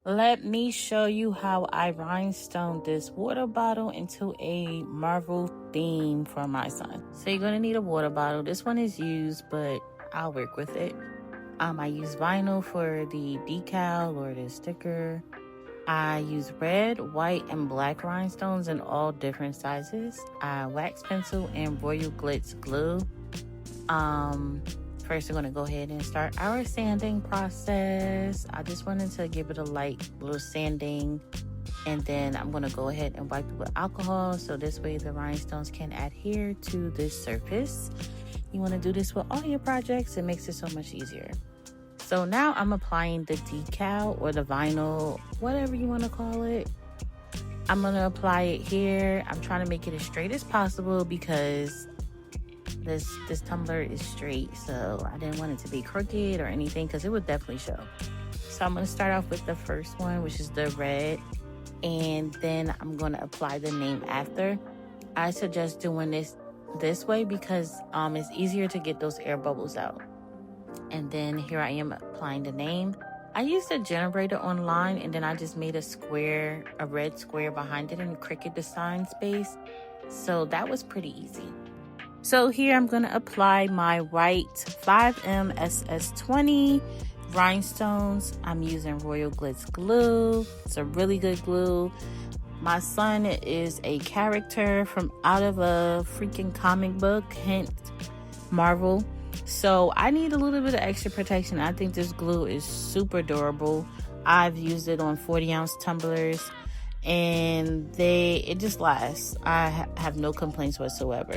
Let me show you how I rhinestone this water bottle into a Marvel theme for my son. So you're gonna need a water bottle. This one is used, but I'll work with it. I use vinyl for the decal or the sticker. I use red, white, and black rhinestones in all different sizes. Wax pencil and royal glitz glue. First, we're going to go ahead and start our sanding process. I just wanted to give it a light little sanding. And then I'm going to go ahead and wipe it with alcohol. So this way the rhinestones can adhere to this surface. You want to do this with all your projects. It makes it so much easier. So now I'm applying the decal or the vinyl, whatever you want to call it. I'm going to apply it here. I'm trying to make it as straight as possible because this tumbler is straight, so I didn't want it to be crooked or anything because it would definitely show. So I'm going to start off with the first one, which is the red, and then I'm going to apply the name after. I suggest doing this way because it's easier to get those air bubbles out. And then here I am applying the name. I used a generator online, and then I just made a red square behind it in a Cricut design space. So that was pretty easy. So here I'm going to apply my white 5M SS20 rhinestones. I'm using royal glitz glue. It's a really good glue. My son is a character from out of a freaking comic book, hint Marvel. So I need a little bit of extra protection. I think this glue is super durable. I've used it on 40-ounce tumblers and it just lasts. I have no complaints whatsoever.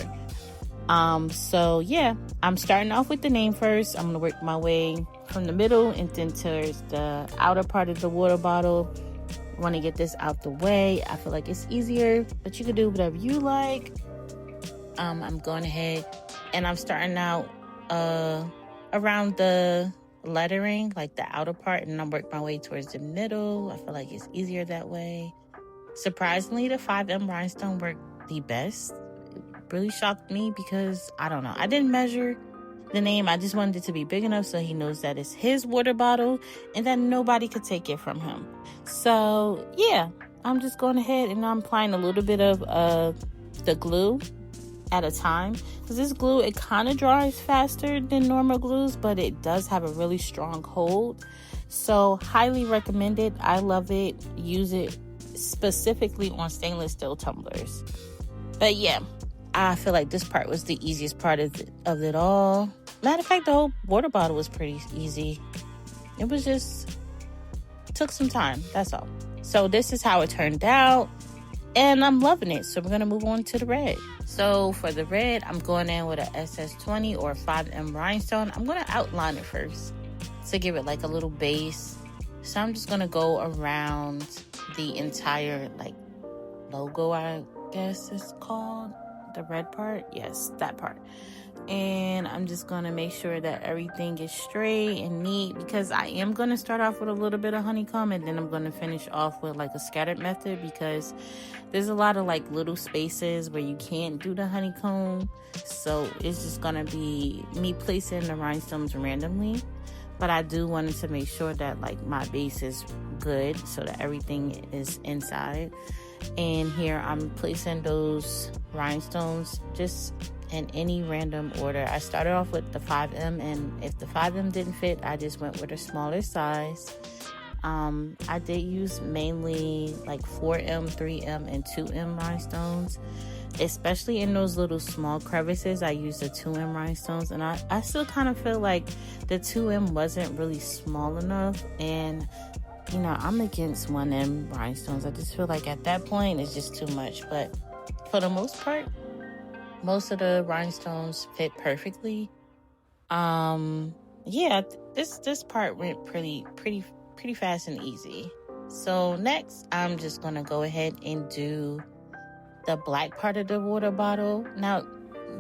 So yeah, I'm starting off with the name first. I'm gonna work my way from the middle and then towards the outer part of the water bottle. I want to get this out the way. I feel like it's easier, but you can do whatever you like. I'm going ahead and I'm starting out around the lettering, like the outer part, and I'm working my way towards the middle. I feel like it's easier that way. Surprisingly, the 5M rhinestone worked the best. Really shocked me because I don't know, I didn't measure the name. I just wanted it to be big enough so he knows that it's his water bottle and that nobody could take it from him. So yeah, I'm just going ahead and I'm applying a little bit of the glue at a time because this glue, it kind of dries faster than normal glues, but it does have a really strong hold. So highly recommended. I love it. Use it specifically on stainless steel tumblers. But yeah, I feel like this part was the easiest part of it all. Matter of fact, the whole water bottle was pretty easy. It was just, took some time, that's all. So this is how it turned out, and I'm loving it. So we're going to move on to the red. So for the red, I'm going in with a SS20 or 5M rhinestone. I'm going to outline it first to give it like a little base. So I'm just going to go around the entire like logo, I guess it's called. The red part, yes, that part. And I'm just gonna make sure that everything is straight and neat because I am gonna start off with a little bit of honeycomb and then I'm gonna finish off with like a scattered method because there's a lot of like little spaces where you can't do the honeycomb. So it's just gonna be me placing the rhinestones randomly, but I do wanted to make sure that like my base is good so that everything is inside. And here I'm placing those rhinestones just in any random order. I started off with the 5M, and if the 5M didn't fit, I just went with a smaller size. I did use mainly like 4M, 3M, and 2M rhinestones. Especially in those little small crevices, I used the 2M rhinestones, and I still kind of feel like the 2M wasn't really small enough, and you know, I'm against 1M rhinestones. I just feel like at that point it's just too much. But for the most part, most of the rhinestones fit perfectly. Yeah, this part went pretty fast and easy. So next, I'm just gonna go ahead and do the black part of the water bottle. Now,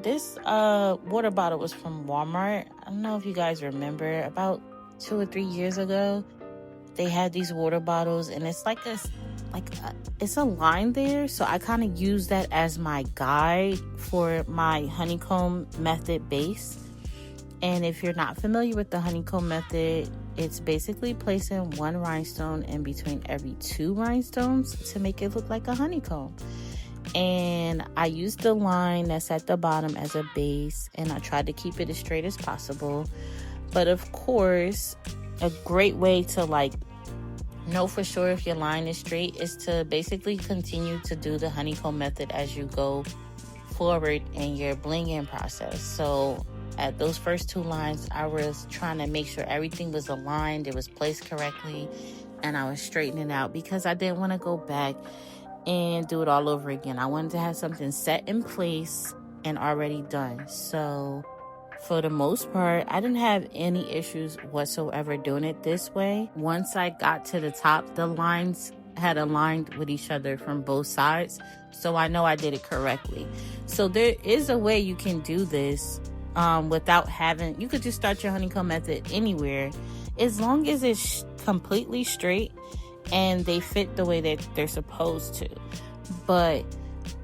this water bottle was from Walmart. I don't know if you guys remember, about 2 or 3 years ago. They had these water bottles, and it's like this, it's a line there. So I kind of use that as my guide for my honeycomb method base. And if you're not familiar with the honeycomb method, It's basically placing one rhinestone in between every 2 rhinestones to make it look like a honeycomb. And I used the line that's at the bottom as a base, and I tried to keep it as straight as possible. But of course, a great way to like know for sure if your line is straight is to basically continue to do the honeycomb method as you go forward in your blinging process. So at those first 2 lines, I was trying to make sure everything was aligned, it was placed correctly, and I was straightening out because I didn't want to go back and do it all over again. I wanted to have something set in place and already done. So for the most part, I didn't have any issues whatsoever doing it this way. Once I got to the top, the lines had aligned with each other from both sides, so I know I did it correctly. So there is a way you can do this without having, you could just start your honeycomb method anywhere, as long as it's completely straight and they fit the way that they're supposed to. But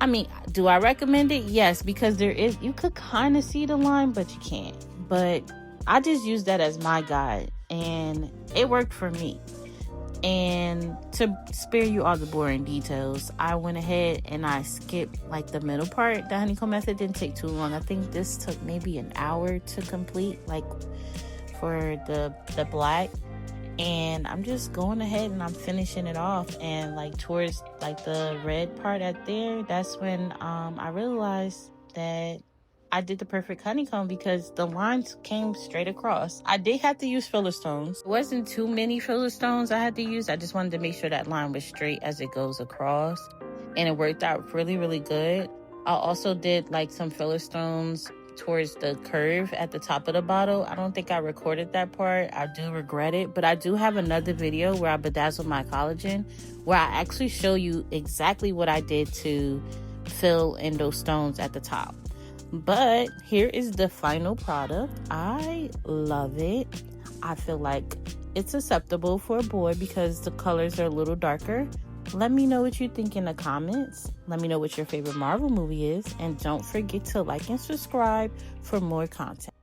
I mean, do I recommend it? Yes, because there is, you could kind of see the line, but you can't. But I just use that as my guide, and it worked for me. And to spare you all the boring details, I went ahead and I skipped like the middle part. The honeycomb method didn't take too long. I think this took maybe an hour to complete, like for the black. And I'm just going ahead and I'm finishing it off, and like towards like the red part at there, that's when I realized that I did the perfect honeycomb because the lines came straight across. I did have to use filler stones. It wasn't too many filler stones I had to use. I just wanted to make sure that line was straight as it goes across, and it worked out really, really good. I also did like some filler stones towards the curve at the top of the bottle. I don't think I recorded that part. I do regret it, but I do have another video where I bedazzled my collagen, where I actually show you exactly what I did to fill in those stones at the top. But here is the final product. I love it. I feel like it's acceptable for a boy because the colors are a little darker. Let me know what you think in the comments. Let me know what your favorite Marvel movie is. And don't forget to like and subscribe for more content.